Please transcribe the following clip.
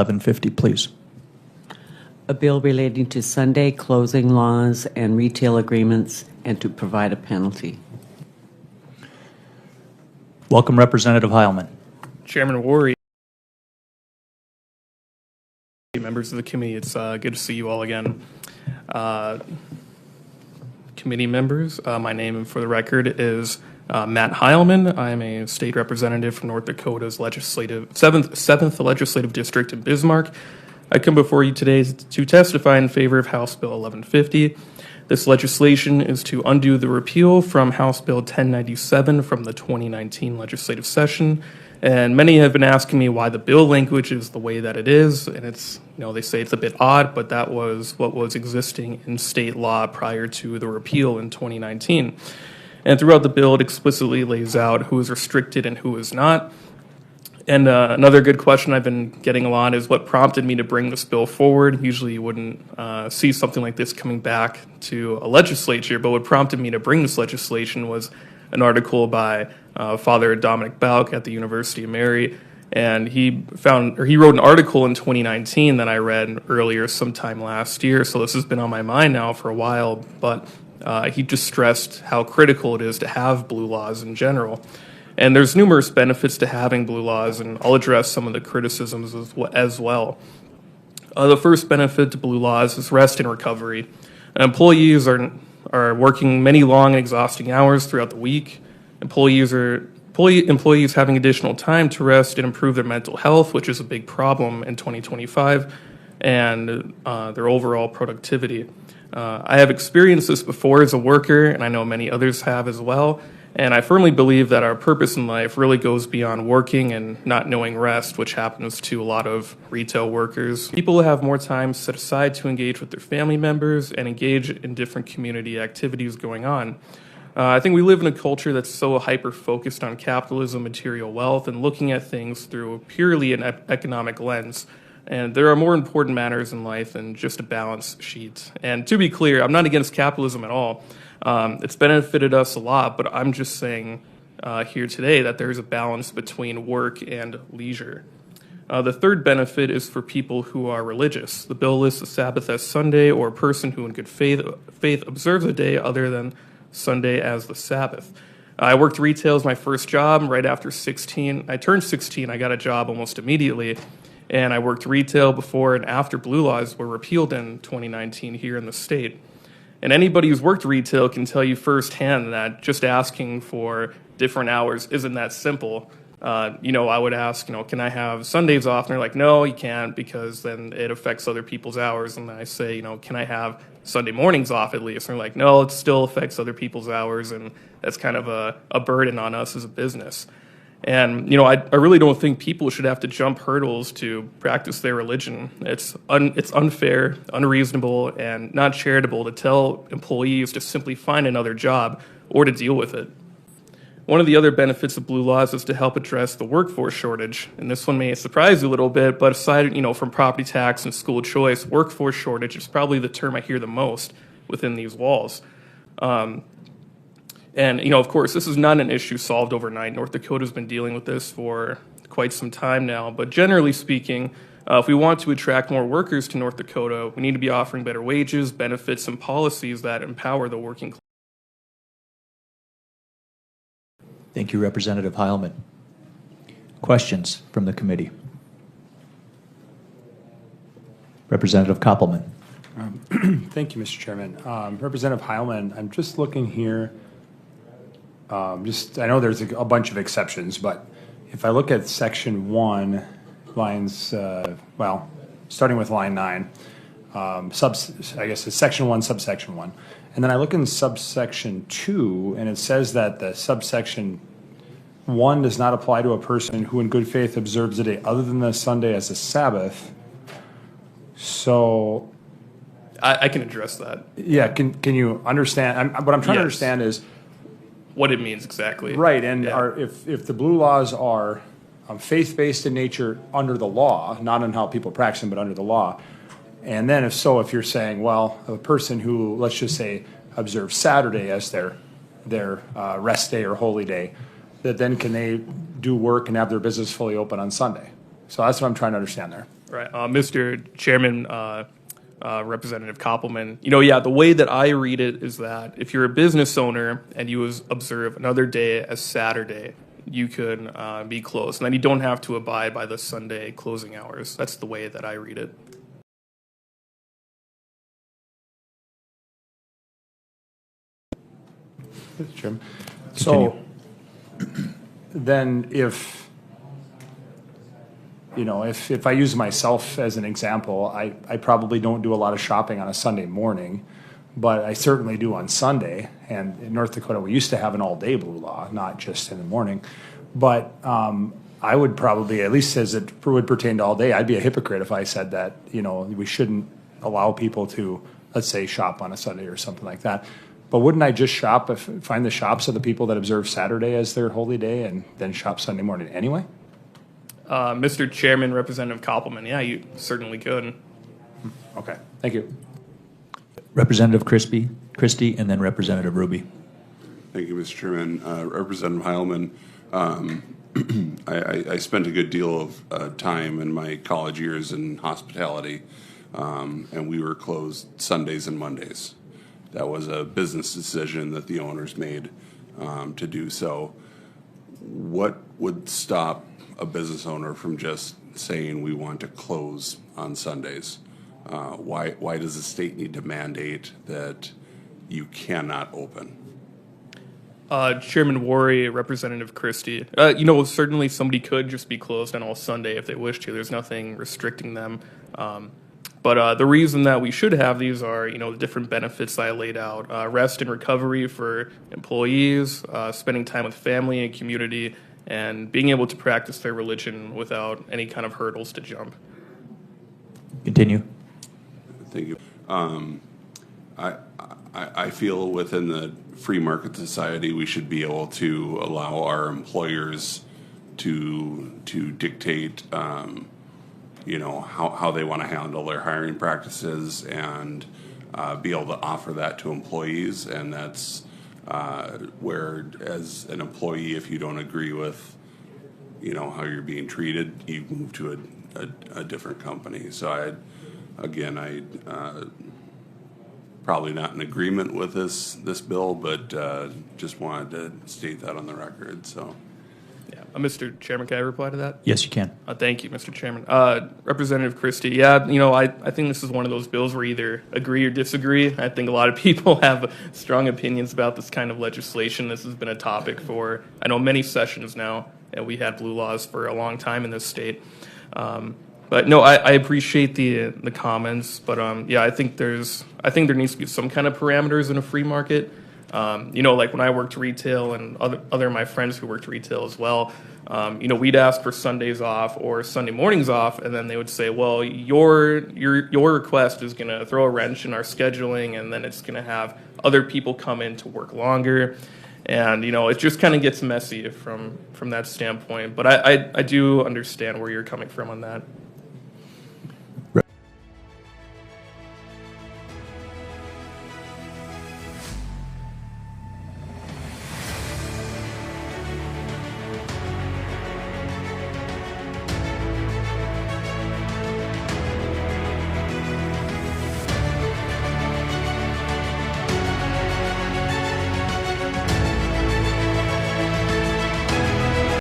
1150, please. A bill relating to Sunday closing laws and retail agreements and to provide a penalty. Welcome, Representative Heilman. Chairman Worry, members of the committee, it's good to see you all again. Committee members, my name for the record is Matt Heilman. I'm a state representative from North Dakota's 7th Legislative District in Bismarck. I come before you today to testify in favor of House Bill 1150. This legislation is to undo the repeal from House Bill 1097 from the 2019 legislative session. And many have been asking me why the bill language is the way that it is. And it's, they say it's a bit odd, but that was what was existing in state law prior to the repeal in 2019. And throughout the bill, it explicitly lays out who is restricted and who is not. And another good question I've been getting a lot is what prompted me to bring this bill forward. Usually you wouldn't see something like this coming back to a legislature, but what prompted me to bring this legislation was an article by Father Dominic Bauk at the University of Mary. And he wrote an article in 2019 that I read earlier sometime last year. So this has been on my mind now for a while, but he just stressed how critical it is to have blue laws in general. And there's numerous benefits to having blue laws, and I'll address some of the criticisms as well. The first benefit to blue laws is rest and recovery. Employees are working many long and exhausting hours throughout the week. Employees having additional time to rest and improve their mental health, which is a big problem in 2025, and their overall productivity. I have experienced this before as a worker, and I know many others have as well. And I firmly believe that our purpose in life really goes beyond working and not knowing rest, which happens to a lot of retail workers. People have more time set aside to engage with their family members and engage in different community activities going on. I think we live in a culture that's so hyper-focused on capitalism, material wealth, and looking at things through purely an economic lens. And there are more important matters in life than just a balance sheet. And to be clear, I'm not against capitalism at all. It's benefited us a lot, but I'm just saying here today that there's a balance between work and leisure. The third benefit is for people who are religious. The bill lists the Sabbath as Sunday, or a person who in good faith observes a day other than Sunday as the Sabbath. I worked retail as my first job right after 16. I turned 16, I got a job almost immediately, and I worked retail before and after blue laws were repealed in 2019 here in the state. And anybody who's worked retail can tell you firsthand that just asking for different hours isn't that simple. I would ask, can I have Sundays off? And they're like, no, you can't, because then it affects other people's hours. And I say, can I have Sunday mornings off at least? And they're like, no, it still affects other people's hours, and that's kind of a burden on us as a business. And, I really don't think people should have to jump hurdles to practice their religion. It's unfair, unreasonable, and not charitable to tell employees to simply find another job or to deal with it. One of the other benefits of blue laws is to help address the workforce shortage. And this one may surprise you a little bit, but aside, from property tax and school choice, workforce shortage is probably the term I hear the most within these walls. And, of course, this is not an issue solved overnight. North Dakota's been dealing with this for quite some time now. But generally speaking, if we want to attract more workers to North Dakota, we need to be offering better wages, benefits, and policies that empower the working class. Thank you, Representative Heilman. Questions from the committee? Representative Koppelman. Thank you, Mr. Chairman. Representative Heilman, I'm just looking here. I know there's a bunch of exceptions, but if I look at Section 1, lines, starting with line 9, I guess it's Section 1, subsection 1. And then I look in subsection 2, and it says that the subsection 1 does not apply to a person who in good faith observes a day other than the Sunday as a Sabbath. So I can address that. Yeah, can you understand? What I'm trying to understand is what it means exactly. Right, and if the blue laws are faith-based in nature under the law, not in how people practice them, but under the law, and then if you're saying, well, a person who, let's just say, observes Saturday as their rest day or holy day, that then can they do work and have their business fully open on Sunday? So that's what I'm trying to understand there. Right, Mr. Chairman, Representative Koppelman. Yeah, the way that I read it is that if you're a business owner and you observe another day as Saturday, you could be closed, and then you don't have to abide by the Sunday closing hours. That's the way that I read it. Mr. Chairman. So then if I use myself as an example, I probably don't do a lot of shopping on a Sunday morning, but I certainly do on Sunday. And in North Dakota, we used to have an all-day blue law, not just in the morning. But I would probably, at least as it would pertain to all day, I'd be a hypocrite if I said that, we shouldn't allow people to, let's say, shop on a Sunday or something like that. But wouldn't I just find the shops of the people that observe Saturday as their holy day and then shop Sunday morning anyway? Mr. Chairman, Representative Koppelman, yeah, you certainly could. Okay, thank you. Representative Christie, and then Representative Ruby. Thank you, Mr. Chairman. Representative Heilman, I spent a good deal of time in my college years in hospitality, and we were closed Sundays and Mondays. That was a business decision that the owners made to do so. What would stop a business owner from just saying we want to close on Sundays? Why does the state need to mandate that you cannot open? Chairman Worry, Representative Christie. Certainly somebody could just be closed on all Sunday if they wish to. There's nothing restricting them. But the reason that we should have these are, the different benefits that I laid out. Rest and recovery for employees, spending time with family and community, and being able to practice their religion without any kind of hurdles to jump. Continue. Thank you. I feel within the free market society we should be able to allow our employers to dictate how they want to handle their hiring practices and be able to offer that to employees. And that's where, as an employee, if you don't agree with how you're being treated, you move to a different company. So I probably not in agreement with this bill, but just wanted to state that on the record. So. Yeah, Mr. Chairman, can I reply to that? Yes, you can. Thank you, Mr. Chairman. Representative Christie, yeah, I think this is one of those bills where either agree or disagree. I think a lot of people have strong opinions about this kind of legislation. This has been a topic for, I know, many sessions now, and we had blue laws for a long time in this state. But no, I appreciate the comments, but I think there needs to be some kind of parameters in a free market. Like when I worked retail and other of my friends who worked retail as well, we'd ask for Sundays off or Sunday mornings off, and then they would say, well, your request is going to throw a wrench in our scheduling, and then it's going to have other people come in to work longer. And, it just kind of gets messy from that standpoint. But I do understand where you're coming from on that.